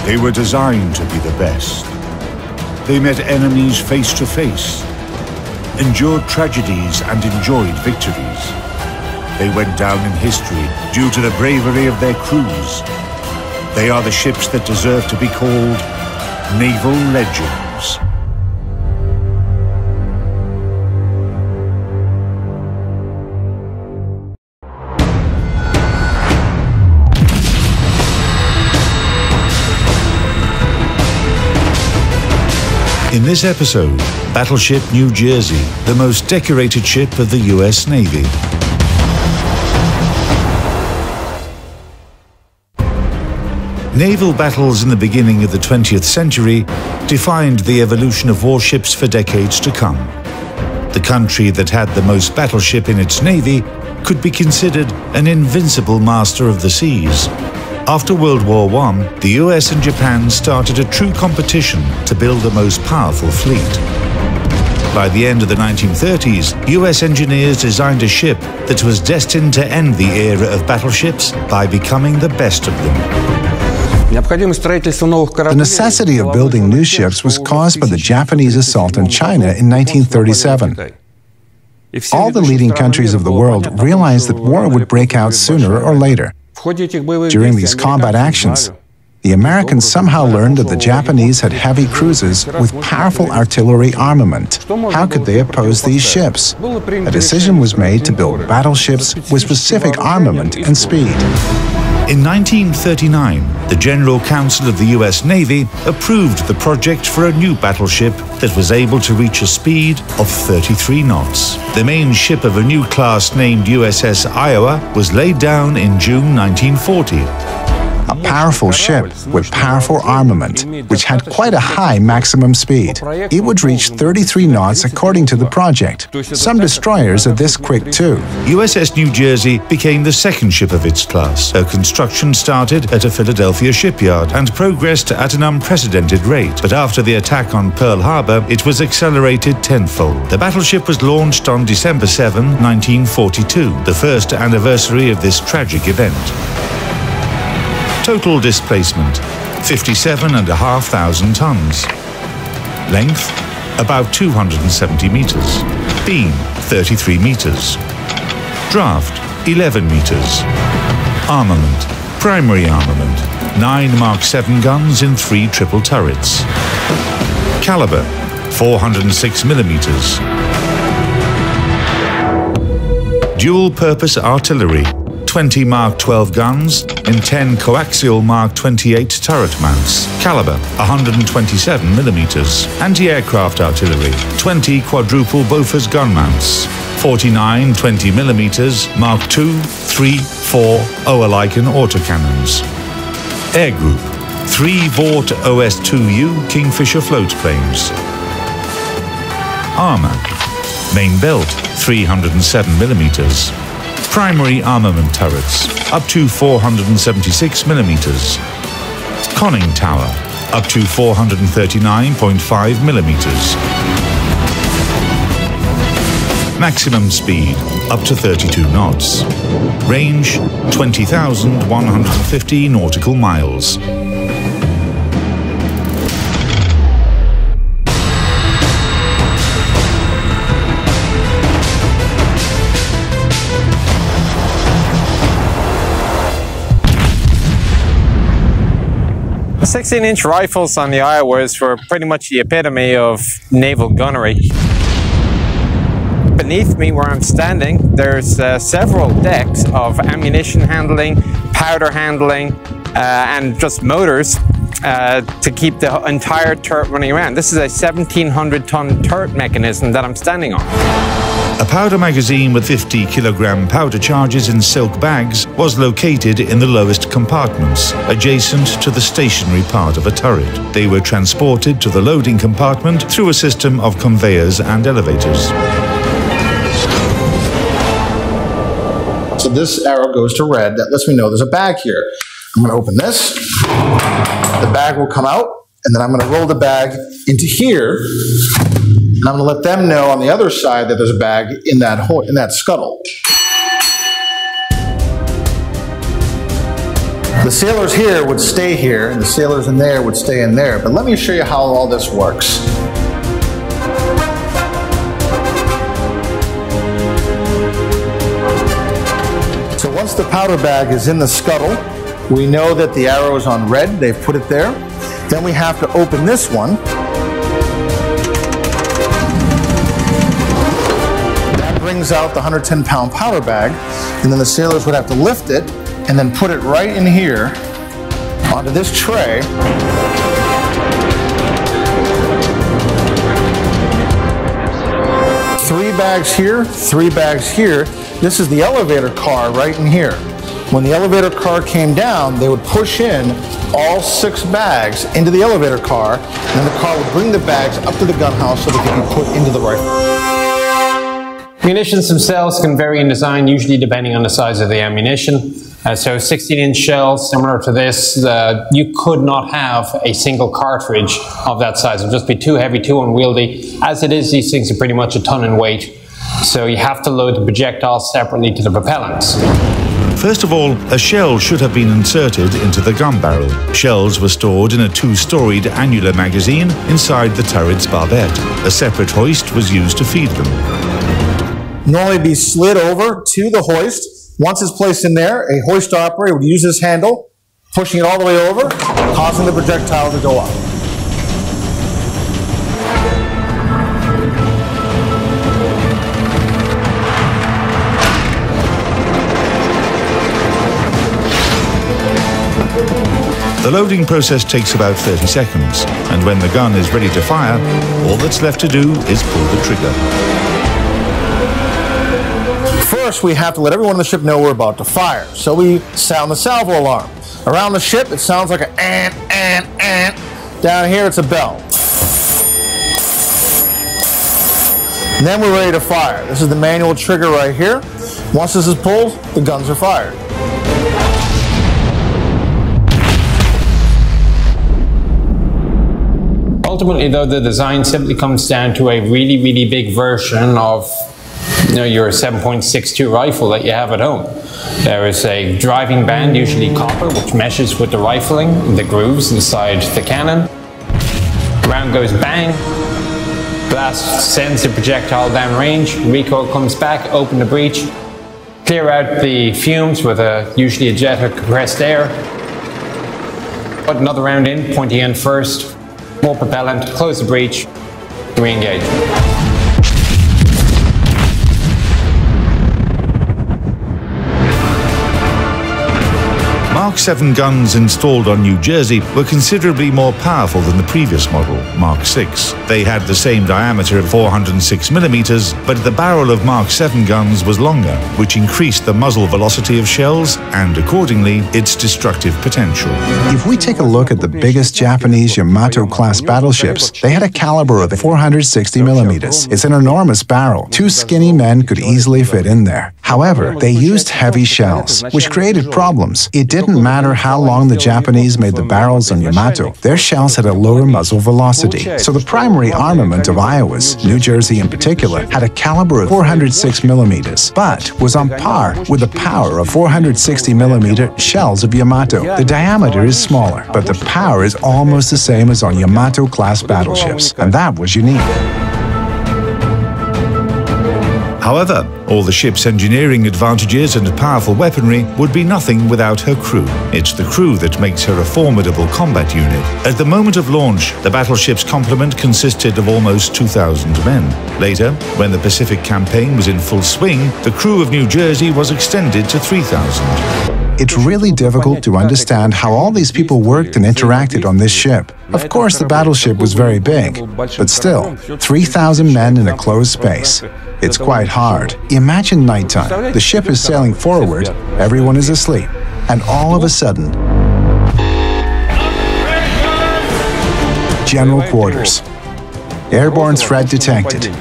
They were designed to be the best. They met enemies face to face, endured tragedies and enjoyed victories. They went down in history due to the bravery of their crews. They are the ships that deserve to be called naval legends. In this episode, Battleship New Jersey, the most decorated ship of the US Navy. Naval battles in the beginning of the 20th century defined the evolution of warships for decades to come. The country that had the most battleship in its navy could be considered an invincible master of the seas. After World War I, the US and Japan started a true competition to build the most powerful fleet. By the end of the 1930s, US engineers designed a ship that was destined to end the era of battleships by becoming the best of them. The necessity of building new ships was caused by the Japanese assault on China in 1937. All the leading countries of the world realized that war would break out sooner or later. During these combat actions, the Americans somehow learned that the Japanese had heavy cruisers with powerful artillery armament. How could they oppose these ships? A decision was made to build battleships with specific armament and speed. In 1939, the General Council of the US Navy approved the project for a new battleship that was able to reach a speed of 33 knots. The main ship of a new class named USS Iowa was laid down in June 1940. A powerful ship with powerful armament, which had quite a high maximum speed. It would reach 33 knots according to the project. Some destroyers are this quick too. USS New Jersey became the second ship of its class. Her construction started at a Philadelphia shipyard and progressed at an unprecedented rate. But after the attack on Pearl Harbor, it was accelerated tenfold. The battleship was launched on December 7, 1942, the first anniversary of this tragic event. Total displacement, 57,500 tons. Length, about 270 meters. Beam, 33 meters. Draft, 11 meters. Armament, primary armament, 9 Mark 7 guns in 3 triple turrets. Caliber, 406 millimeters. Dual-purpose artillery, 20 Mark 12 guns in 10 coaxial Mark 28 turret mounts. Caliber, 127 millimeters. Anti-aircraft artillery, 20 quadruple Bofors gun mounts. 49 20 millimeters Mark 2, 3, 4 Oerlikon autocannons. Air Group, 3 Vought OS-2U Kingfisher floatplanes. Armor, main belt, 307 millimeters. Primary armament turrets, up to 476 millimeters. Conning tower, up to 439.5 millimeters. Maximum speed, up to 32 knots. Range, 20,150 nautical miles. The 16-inch rifles on the Iowas were pretty much the epitome of naval gunnery. Beneath me, where I'm standing, there's several decks of ammunition handling, powder handling, and just motors to keep the entire turret running around. This is a 1,700-ton turret mechanism that I'm standing on. A powder magazine with 50-kilogram powder charges in silk bags was located in the lowest compartments, adjacent to the stationary part of a turret. They were transported to the loading compartment through a system of conveyors and elevators. So this arrow goes to red. That lets me know there's a bag here. I'm going to open this. The bag will come out, and then I'm going to roll the bag into here. And I'm going to let them know on the other side that there's a bag in that scuttle. The sailors here would stay here, and the sailors in there would stay in there. But let me show you how all this works. So once the powder bag is in the scuttle, we know that the arrow is on red. They've put it there. Then we have to open this one. That brings out the 110-pound powder bag, and then the sailors would have to lift it and then put it right in here onto this tray. Three bags here, 3 bags here. This is the elevator car right in here. When the elevator car came down, they would push in all 6 bags into the elevator car, and then the car would bring the bags up to the gun house so they could be put into the rifle. Munitions themselves can vary in design, usually depending on the size of the ammunition. So 16-inch shells, similar to this, you could not have a single cartridge of that size. It would just be too heavy, too unwieldy. As it is, these things are pretty much a ton in weight. So you have to load the projectiles separately to the propellants. First of all, a shell should have been inserted into the gun barrel. Shells were stored in a 2-storied annular magazine inside the turret's barbette. A separate hoist was used to feed them. Normally be slid over to the hoist. Once it's placed in there, a hoist operator would use this handle, pushing it all the way over, causing the projectile to go up. The loading process takes about 30 seconds, and when the gun is ready to fire, all that's left to do is pull the trigger. First, we have to let everyone on the ship know we're about to fire, so we sound the salvo alarm. Around the ship, it sounds like an ant. Down here, it's a bell. And then we're ready to fire. This is the manual trigger right here. Once this is pulled, the guns are fired. Ultimately, though, the design simply comes down to a really, really big version of your 7.62 rifle that you have at home. There is a driving band, usually copper, which meshes with the rifling, the grooves inside the cannon. The round goes bang, blast sends the projectile down range, recoil comes back, open the breech, clear out the fumes with usually a jet of compressed air, put another round in, pointy end first, more propellant, close the breech, re-engage. Mark 7 guns installed on New Jersey were considerably more powerful than the previous model, Mark 6. They had the same diameter of 406 millimeters, but the barrel of Mark 7 guns was longer, which increased the muzzle velocity of shells and, accordingly, its destructive potential. If we take a look at the biggest Japanese Yamato-class battleships, they had a caliber of 460 millimeters. It's an enormous barrel. 2 skinny men could easily fit in there. However, they used heavy shells, which created problems. It didn't matter how long the Japanese made the barrels on Yamato, their shells had a lower muzzle velocity. So the primary armament of Iowa's, New Jersey in particular, had a caliber of 406 millimeters, but was on par with the power of 460 millimeter shells of Yamato. The diameter is smaller, but the power is almost the same as on Yamato-class battleships, and that was unique. However, all the ship's engineering advantages and powerful weaponry would be nothing without her crew. It's the crew that makes her a formidable combat unit. At the moment of launch, the battleship's complement consisted of almost 2,000 men. Later, when the Pacific campaign was in full swing, the crew of New Jersey was extended to 3,000. It's really difficult to understand how all these people worked and interacted on this ship. Of course, the battleship was very big, but still, 3,000 men in a closed space. It's quite hard. Imagine nighttime. The ship is sailing forward, everyone is asleep, and all of a sudden, general quarters. Airborne threat detected.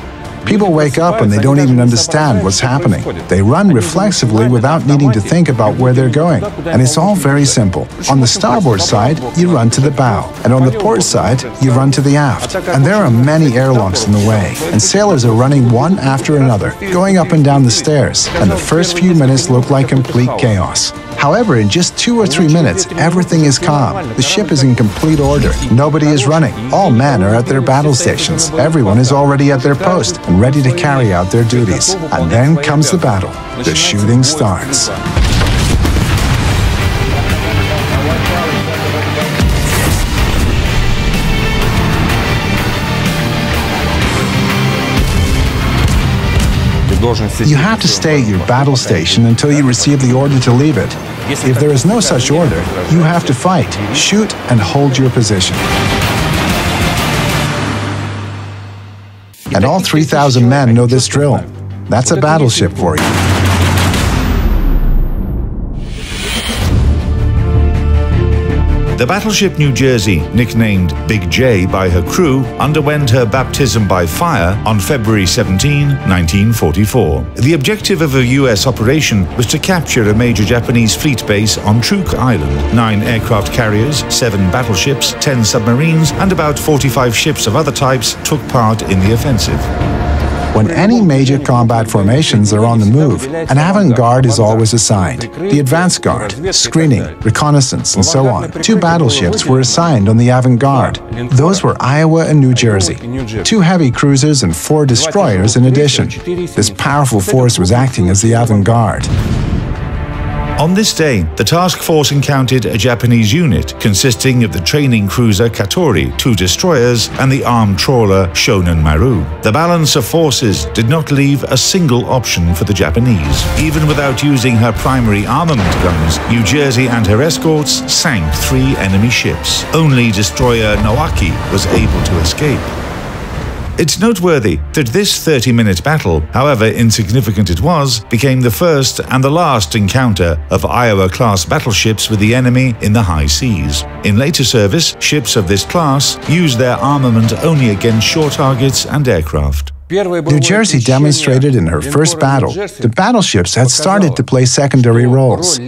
People wake up and they don't even understand what's happening. They run reflexively without needing to think about where they're going. And it's all very simple. On the starboard side, you run to the bow. And on the port side, you run to the aft. And there are many airlocks in the way. And sailors are running one after another, going up and down the stairs. And the first few minutes look like complete chaos. However, in just 2 or 3 minutes, everything is calm. The ship is in complete order. Nobody is running. All men are at their battle stations. Everyone is already at their post and ready to carry out their duties. And then comes the battle. The shooting starts. You have to stay at your battle station until you receive the order to leave it. If there is no such order, you have to fight, shoot, and hold your position. And all 3,000 men know this drill. That's a battleship for you. The battleship New Jersey, nicknamed Big J by her crew, underwent her baptism by fire on February 17, 1944. The objective of a U.S. operation was to capture a major Japanese fleet base on Truk Island. 9 aircraft carriers, 7 battleships, 10 submarines, and about 45 ships of other types took part in the offensive. When any major combat formations are on the move, an avant-garde is always assigned. The advance guard, screening, reconnaissance, and so on. 2 battleships were assigned on the avant-garde. Those were Iowa and New Jersey. 2 heavy cruisers and 4 destroyers in addition. This powerful force was acting as the avant-garde. On this day, the task force encountered a Japanese unit consisting of the training cruiser Katori, 2 destroyers, and the armed trawler Shonan Maru. The balance of forces did not leave a single option for the Japanese. Even without using her primary armament guns, New Jersey and her escorts sank 3 enemy ships. Only destroyer Nowaki was able to escape. It's noteworthy that this 30-minute battle, however insignificant it was, became the first and the last encounter of Iowa-class battleships with the enemy in the high seas. In later service, ships of this class used their armament only against shore targets and aircraft. New Jersey demonstrated in her first battle that battleships had started to play secondary roles.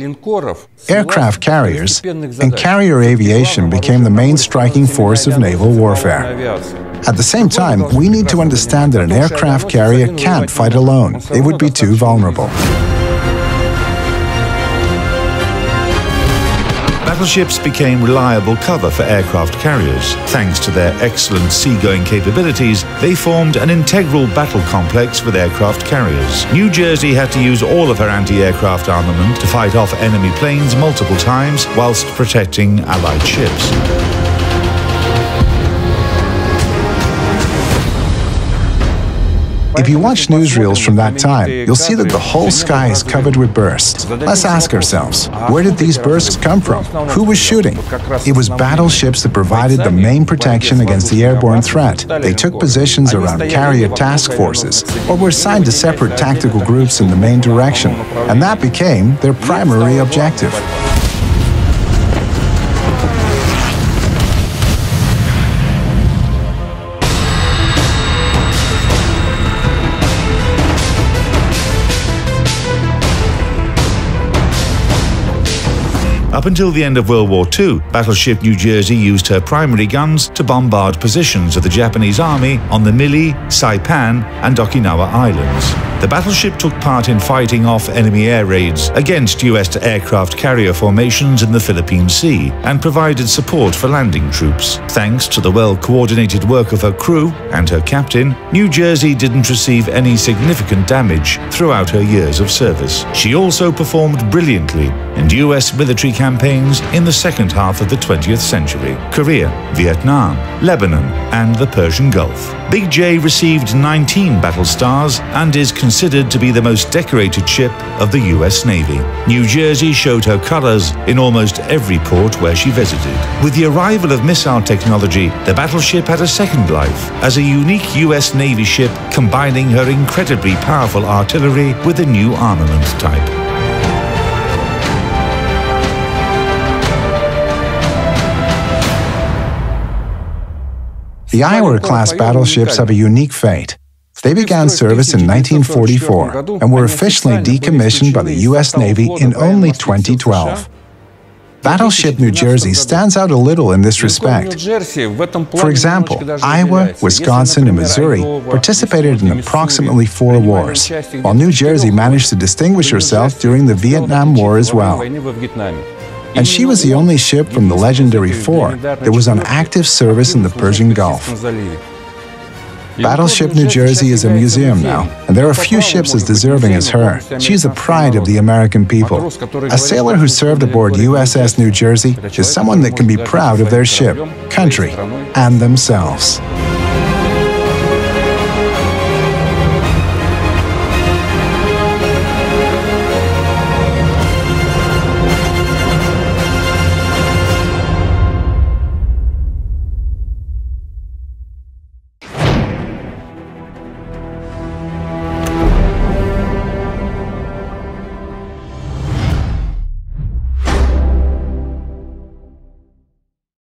Aircraft carriers and carrier aviation became the main striking force of naval warfare. At the same time, we need to understand that an aircraft carrier can't fight alone. It would be too vulnerable. Battleships became reliable cover for aircraft carriers. Thanks to their excellent seagoing capabilities, they formed an integral battle complex with aircraft carriers. New Jersey had to use all of her anti-aircraft armament to fight off enemy planes multiple times whilst protecting Allied ships. If you watch newsreels from that time, you'll see that the whole sky is covered with bursts. Let's ask ourselves, where did these bursts come from? Who was shooting? It was battleships that provided the main protection against the airborne threat. They took positions around carrier task forces, or were assigned to separate tactical groups in the main direction, and that became their primary objective. Up until the end of World War II, battleship New Jersey used her primary guns to bombard positions of the Japanese army on the Mili, Saipan, and Okinawa islands. The battleship took part in fighting off enemy air raids against U.S. aircraft carrier formations in the Philippine Sea and provided support for landing troops. Thanks to the well-coordinated work of her crew and her captain, New Jersey didn't receive any significant damage throughout her years of service. She also performed brilliantly in U.S. military campaigns in the second half of the 20th century: Korea, Vietnam, Lebanon, and the Persian Gulf. Big J received 19 battle stars and is considered to be the most decorated ship of the U.S. Navy. New Jersey showed her colors in almost every port where she visited. With the arrival of missile technology, the battleship had a second life as a unique U.S. Navy ship combining her incredibly powerful artillery with a new armament type. The Iowa-class battleships have a unique fate. They began service in 1944 and were officially decommissioned by the U.S. Navy in only 2012. Battleship New Jersey stands out a little in this respect. For example, Iowa, Wisconsin, and Missouri participated in approximately 4 wars, while New Jersey managed to distinguish herself during the Vietnam War as well. And she was the only ship from the legendary 4 that was on active service in the Persian Gulf. Battleship New Jersey is a museum now, and there are few ships as deserving as her. She is the pride of the American people. A sailor who served aboard USS New Jersey is someone that can be proud of their ship, country, and themselves.